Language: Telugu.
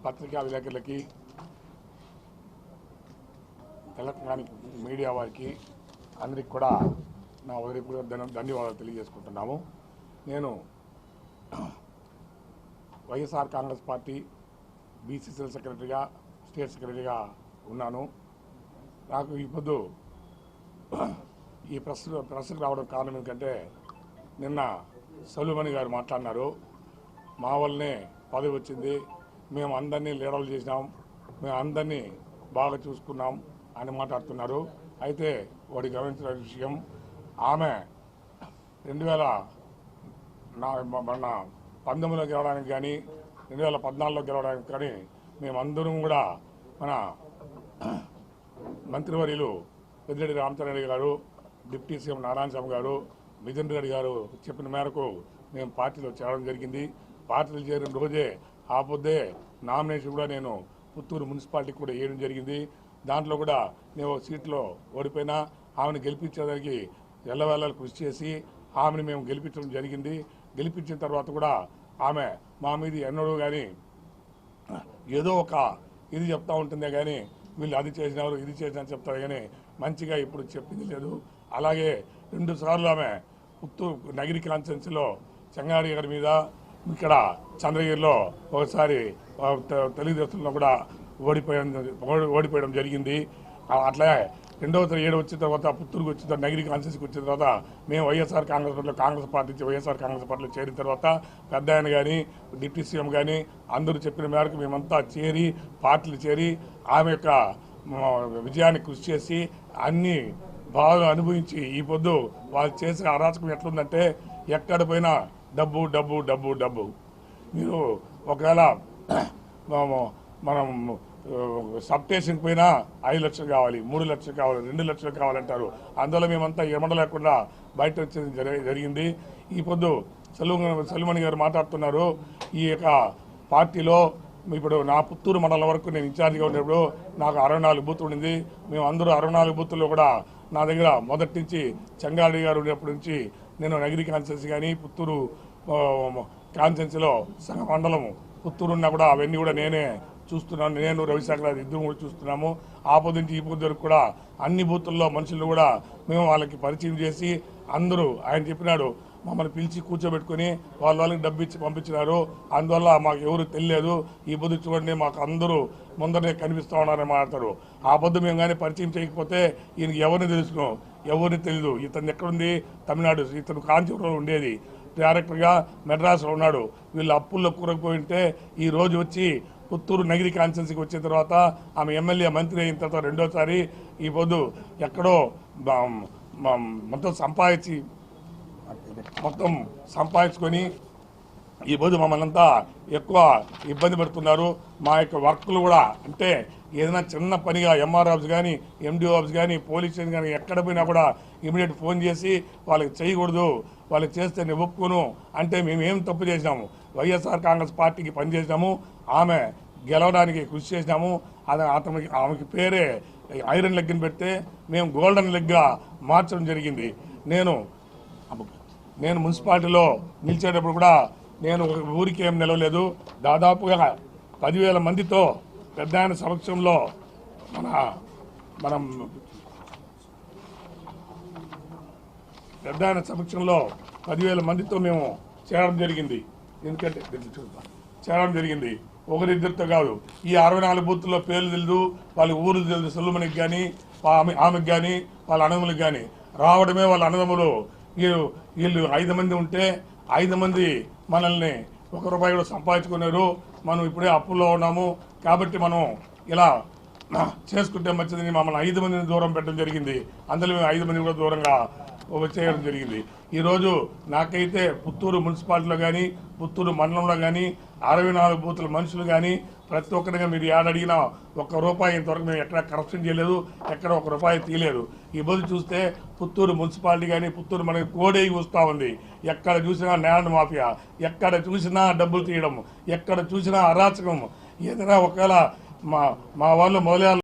పత్రికా విలేకరులకి, ఎలక్ట్రానిక్ మీడియా వారికి అందరికి కూడా నా ఉదయపూర్వక ధన్యవాదాలు తెలియజేసుకుంటున్నాము. నేను వైఎస్ఆర్ కాంగ్రెస్ పార్టీ బీసీసీఎల్ సెక్రటరీగా, స్టేట్ సెక్రటరీగా ఉన్నాను. నాకు ఇప్పుడు ఈ ప్రశ్నకు రావడం కారణం ఎందుకంటే నిన్న సలుమణి గారు మాట్లాడినారు. మా వల్లనే పదవి వచ్చింది, మేము అందరినీ లీడర్లు చేసినాం, మేము అందరినీ బాగా చూసుకున్నాం అని మాట్లాడుతున్నారు. అయితే వాడి గమనించిన విషయం, ఆమె 2019లో గెలవడానికి కానీ 2014లో గెలవడానికి కానీ మేమందరం కూడా మన మంత్రివర్యులు పెద్దిరెడ్డి రామచంద్రారెడ్డి గారు, డిప్యూటీ సీఎం నారాయణ స్వామి గారు, మిథున్ రెడ్డి గారు చెప్పిన మేరకు మేము పార్టీలో చేరడం జరిగింది. పార్టీలో చేరిన రోజే ఆ పొద్దే నామినేషన్ కూడా నేను పుత్తూరు మున్సిపాలిటీకి కూడా వేయడం జరిగింది. దాంట్లో కూడా నేను సీట్లో ఓడిపోయినా ఆమెను గెలిపించేదానికి ఎల్లవేళలు కృషి చేసి ఆమెను మేము గెలిపించడం జరిగింది. గెలిపించిన తర్వాత కూడా ఆమె మా మీద ఎన్నడూ కానీ ఏదో ఒక ఇది చెప్తా ఉంటుందే కానీ వీళ్ళు అది చేసినారు ఇది చేసినారు చెప్తారు కానీ మంచిగా ఇప్పుడు చెప్పింది లేదు. అలాగే 2 సార్లు ఆమె పుత్తూరు నగిరి కాన్స్టిట్యున్సీలో చెంగాడి గారి మీద, ఇక్కడ చంద్రగిరిలో ఒకసారి తెలుగుదేశంలో కూడా ఓడిపోయడం జరిగింది. అట్లా 2వ 7 వచ్చిన తర్వాత పుత్తూరుకు వచ్చిన తర్వాత నగిరి కాన్స్టిట్యున్సీకి వచ్చిన తర్వాత మేము వైఎస్ఆర్ కాంగ్రెస్ పార్టీ వైఎస్ఆర్ కాంగ్రెస్ పార్టీలో చేరిన తర్వాత పెద్ద ఆయన కానీ డిప్యూటీ సీఎం కానీ అందరూ చెప్పిన మేరకు మేమంతా చేరి పార్టీలు చేరి ఆమె యొక్క విజయాన్ని కృషి చేసి అన్ని బాగా అనుభవించి ఈ పొద్దు వాళ్ళు చేసిన అరాచకం ఎట్లుందంటే ఎక్కడ పోయినా డబ్బు డబ్బు డబ్బు డబ్బు. మీరు ఒకవేళ మనం సబ్ స్టేషన్కి పోయినా 5 లక్షలు కావాలి, 3 లక్షలు కావాలి, 2 లక్షలు కావాలంటారు. అందువల్ల మేమంతా ఎమడ లేకుండా బయట వచ్చేది జరిగింది. ఈ పొద్దు సలుమణి గారు మాట్లాడుతున్నారు. ఈ యొక్క పార్టీలో ఇప్పుడు నా పుత్తూరు మండలం వరకు నేను ఇన్ఛార్జిగా ఉన్నప్పుడు నాకు 64 బూతులు ఉండింది. మేము అందరూ 64 బూతుల్లో కూడా నా దగ్గర మొదటి నుంచి చెంగారెడ్డి గారు ఉండేప్పటి నుంచి నేను నగిరి కాన్స్టిట్యున్సీ కానీ పుత్తూరు కాన్స్టిట్యున్సీలో సగ మండలం పుత్తూరు ఉన్నా కూడా అవన్నీ కూడా నేనే చూస్తున్నాను. నేను రవిశంకర్ ఇద్దరు కూడా చూస్తున్నాము. ఆ పొద్దు నుంచి ఈ పొద్దు వరకు కూడా అన్ని బూతుల్లో మనుషులు కూడా మేము వాళ్ళకి పరిచయం చేసి అందరూ ఆయన చెప్పినాడు మమ్మల్ని పిలిచి కూర్చోబెట్టుకుని వాళ్ళకి డబ్బు ఇచ్చి పంపించినారు. అందువల్ల మాకు ఎవరు తెలియలేదు. ఈ పొద్దు చూడండి మాకు అందరూ ముందరనే కనిపిస్తూ ఉన్నారని మాట్లాడతారు. ఆ పొద్దు మేము కానీ పరిచయం చేయకపోతే ఈయనకి ఎవరిని తెలుసుకున్నాం, ఎవరిని తెలీదు. ఇతను ఎక్కడుంది, తమిళనాడు, ఇతను కాంచీపురంలో ఉండేది, డైరెక్టర్గా మెడ్రాస్లో ఉన్నాడు. వీళ్ళు అప్పుల్లో కూరకపోయింటే ఈ రోజు వచ్చి పుత్తూరు నగిరి కాన్స్టిట్యున్సీకి వచ్చిన తర్వాత ఆమె ఎమ్మెల్యే మంత్రి అయిన తర్వాత 2వసారి ఈ పొద్దు ఎక్కడో మొత్తం సంపాదించుకొని ఈ పొద్దు మమ్మల్ని అంతా ఎక్కువ ఇబ్బంది పెడుతున్నారు. మా యొక్క వర్క్లు కూడా అంటే ఏదైనా చిన్న పనిగా ఎంఆర్ ఆఫీస్ కానీ ఎండిఓ ఆఫీస్ కానీ పోలీస్ స్టేషన్ కానీ ఎక్కడ పోయినా కూడా ఇమీడియట్ ఫోన్ చేసి వాళ్ళకి చేయకూడదు, వాళ్ళకి చేస్తే నేను ఒప్పుకోను అంటే మేమేం తప్పు చేసినాము. వైఎస్ఆర్ కాంగ్రెస్ పార్టీకి పనిచేసినాము, ఆమె గెలవడానికి కృషి చేసినాము. ఆమెకి పేరే ఐరన్ లెగ్ని పెడితే మేము గోల్డెన్ లెగ్గా మార్చడం జరిగింది. నేను మున్సిపాలిటీలో నిలిచేటప్పుడు కూడా నేను ఒక ఊరికి ఏం నిలవలేదు. దాదాపుగా 10,000 మందితో పెద్ద ఆయన సమక్షంలో మనం పెద్ద ఆయన సమక్షంలో 10,000 మందితో మేము చేరడం జరిగింది. ఎందుకంటే చేరడం జరిగింది ఒకరిద్దరితో కాదు. ఈ 64 బూత్ల్లో పేర్లు తెలియదు, వాళ్ళ ఊరు తెలియదు. సొల్లుమణికి కానీ ఆమెకు కానీ వాళ్ళ అన్నదమ్ములకు కానీ రావడమే. వాళ్ళ అన్నదమ్ములు వీళ్ళు 5 మంది ఉంటే 5 మంది మనల్ని ₹1 కూడా సంపాదించుకున్నారు. మనం ఇప్పుడే అప్పుల్లో ఉన్నాము కాబట్టి మనం ఇలా చేసుకుంటే మంచిదని మమ్మల్ని 5 మందిని దూరం పెట్టడం జరిగింది. అందులో మేము 5 మంది కూడా దూరంగా చేయడం జరిగింది. ఈరోజు నాకైతే పుత్తూరు మున్సిపాలిటీలో కానీ పుత్తూరు మండలంలో కానీ 64 బూతుల మనుషులు కానీ ప్రతి ఒక్కరిగా మీరు ఏడడిగినా ₹1 ఇంతవరకు మేము ఎక్కడ కరప్షన్ చేయలేదు, ఎక్కడ ₹1 తీయలేదు. ఈ బదులు చూస్తే పుత్తూరు మున్సిపాలిటీ కానీ పుత్తూరు మనకి కోడే వస్తూ ఉంది. ఎక్కడ చూసినా ల్యాండ్ మాఫియా, ఎక్కడ చూసినా డబ్బులు తీయడం, ఎక్కడ చూసినా అరాచకం. ఏదైనా ఒకవేళ మా వాళ్ళు మొదలయ్యారు